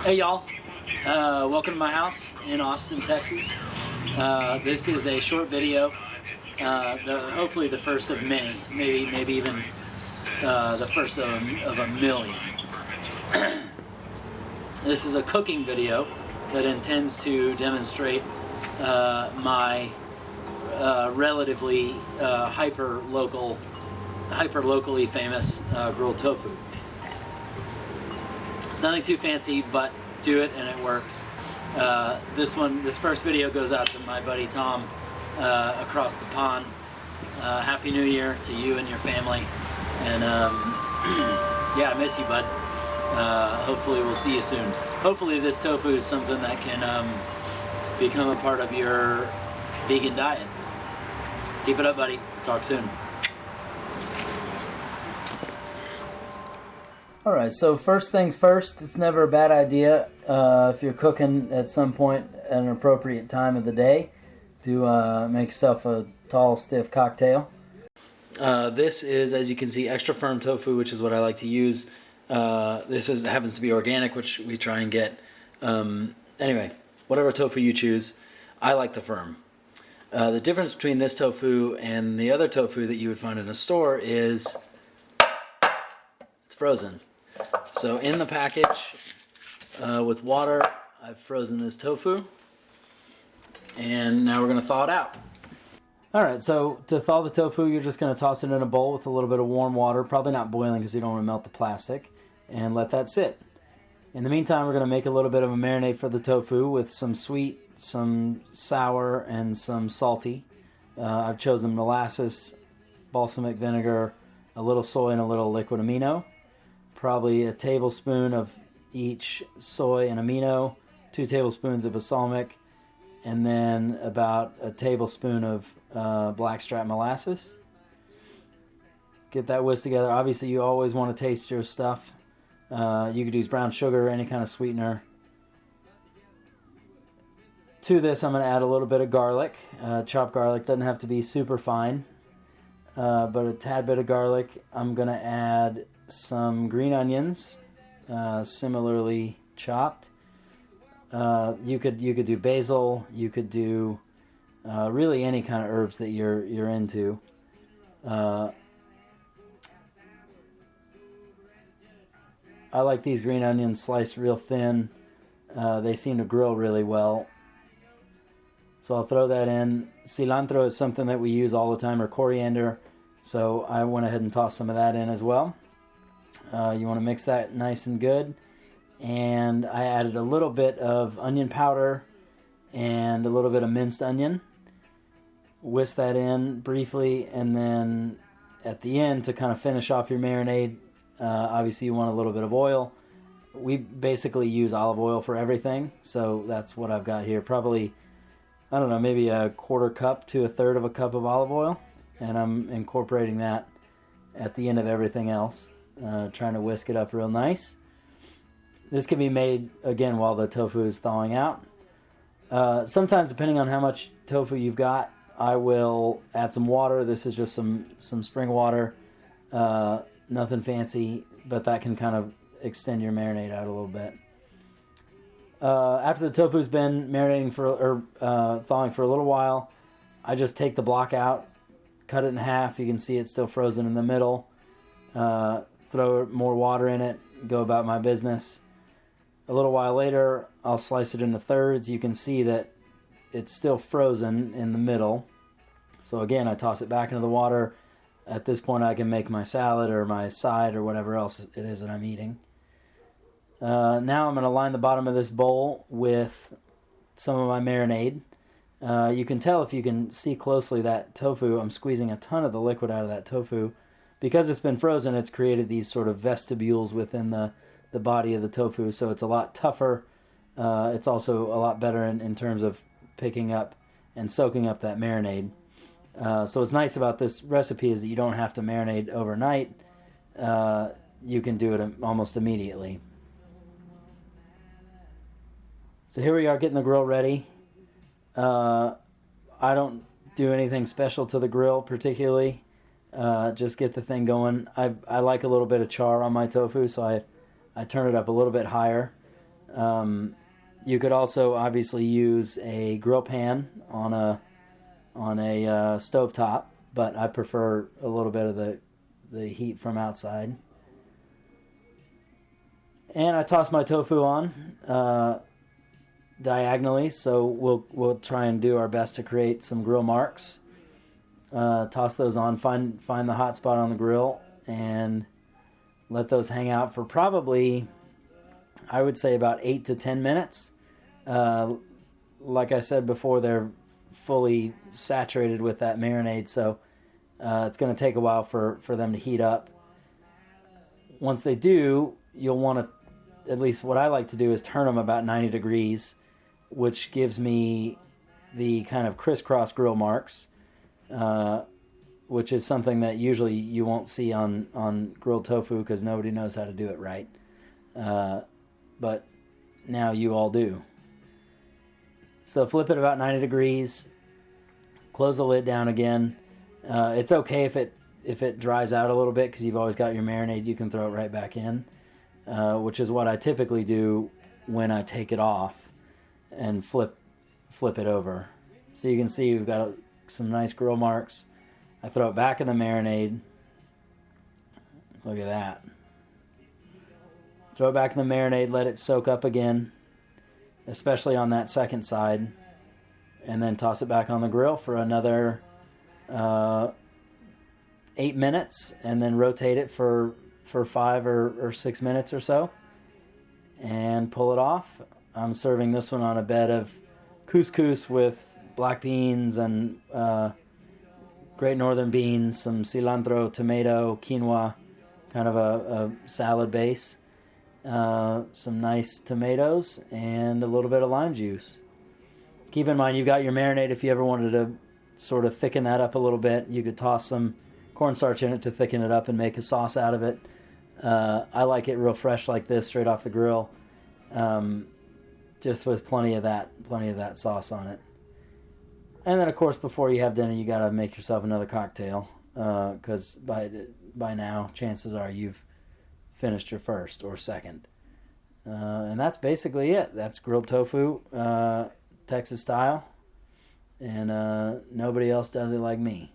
Hey y'all, welcome to my house in Austin, Texas. This is a short video, hopefully the first of many, maybe even the first of a million. This is a cooking video that intends to demonstrate my relatively hyper-locally famous grilled tofu. It's nothing too fancy, but do it and it works. This first video goes out to my buddy Tom across the pond. Happy New Year to you and your family. And yeah, I miss you, bud. Hopefully we'll see you soon. Hopefully this tofu is something that can become a part of your vegan diet. Keep it up, buddy. Talk soon. Alright, so first things first, it's never a bad idea if you're cooking at some point at an appropriate time of the day to make yourself a tall, stiff cocktail. This is, as you can see, extra firm tofu, which is what I like to use. This happens to be organic, which we try and get. Anyway, whatever tofu you choose, I like the firm. The difference between this tofu and the other tofu that you would find in a store is it's frozen. So in the package with water, I've frozen this tofu, and now we're going to thaw it out. Alright, so to thaw the tofu, you're just going to toss it in a bowl with a little bit of warm water, probably not boiling because you don't want to melt the plastic, and let that sit. In the meantime, we're going to make a little bit of a marinade for the tofu with some sweet, some sour, and some salty. I've chosen molasses, balsamic vinegar, a little soy, and a little liquid amino. Probably a tablespoon of each soy and amino, 2 tablespoons of balsamic, and then about a tablespoon of blackstrap molasses. Get that whisked together. Obviously, you always want to taste your stuff. You could use brown sugar or any kind of sweetener. To this, I'm going to add a little bit of garlic. Chopped garlic doesn't have to be super fine, but a tad bit of garlic. I'm going to add some green onions, similarly chopped. You could do basil. You could do really any kind of herbs that you're into. I like these green onions sliced real thin. They seem to grill really well. So I'll throw that in. Cilantro is something that we use all the time, or coriander. So I went ahead and tossed some of that in as well. You want to mix that nice and good. And I added a little bit of onion powder and a little bit of minced onion. Whisk that in briefly, and then at the end, to kind of finish off your marinade, obviously you want a little bit of oil. We basically use olive oil for everything, so that's what I've got here. Probably, I don't know, maybe a 1/4 cup to 1/3 of a cup of olive oil, and I'm incorporating that at the end of everything else. Trying to whisk it up real nice. This can be made, again, while the tofu is thawing out. Sometimes, depending on how much tofu you've got, I will add some water. This is just some spring water. Nothing fancy, but that can kind of extend your marinade out a little bit. After the tofu's been marinating thawing for a little while, I just take the block out, cut it in half. You can see it's still frozen in the middle. Throw more water in it, go about my business. A little while later, I'll slice it into thirds. You can see that it's still frozen in the middle. So again, I toss it back into the water. At this point, I can make my salad or my side or whatever else it is that I'm eating. Now I'm going to line the bottom of this bowl with some of my marinade. You can tell, if you can see closely, that tofu, I'm squeezing a ton of the liquid out of that tofu. Because it's been frozen, it's created these sort of vestibules within the body of the tofu, so it's a lot tougher. It's also a lot better in terms of picking up and soaking up that marinade. So what's nice about this recipe is that you don't have to marinate overnight. You can do it almost immediately. So here we are getting the grill ready. I don't do anything special to the grill particularly. Just get the thing going. I like a little bit of char on my tofu, so I turn it up a little bit higher. You could also obviously use a grill pan on a stovetop, but I prefer a little bit of the heat from outside. And I toss my tofu on diagonally, so we'll try and do our best to create some grill marks. Toss those on, find the hot spot on the grill, and let those hang out for probably, I would say, about 8 to 10 minutes. Like I said before, they're fully saturated with that marinade, so it's going to take a while for them to heat up. Once they do, you'll want to, at least what I like to do, is turn them about 90 degrees, which gives me the kind of crisscross grill marks, which is something that usually you won't see on grilled tofu because nobody knows how to do it right. But now you all do. So flip it about 90 degrees, close the lid down again. It's okay if it dries out a little bit because you've always got your marinade. You can throw it right back in, which is what I typically do when I take it off and flip it over. So you can see we've got some nice grill marks. I throw it back in the marinade. Look at that. Throw it back in the marinade, let it soak up again, especially on that second side, and then toss it back on the grill for another 8 minutes, and then rotate it for 5 or 6 minutes or so, and pull it off. I'm serving this one on a bed of couscous with black beans and Great Northern beans, some cilantro, tomato, quinoa, kind of a salad base. Some nice tomatoes and a little bit of lime juice. Keep in mind you've got your marinade. If you ever wanted to sort of thicken that up a little bit, you could toss some cornstarch in it to thicken it up and make a sauce out of it. I like it real fresh like this, straight off the grill, just with plenty of that sauce on it. And then, of course, before you have dinner, you got to make yourself another cocktail, because by now, chances are you've finished your first or second. And that's basically it. That's grilled tofu, Texas style. And nobody else does it like me.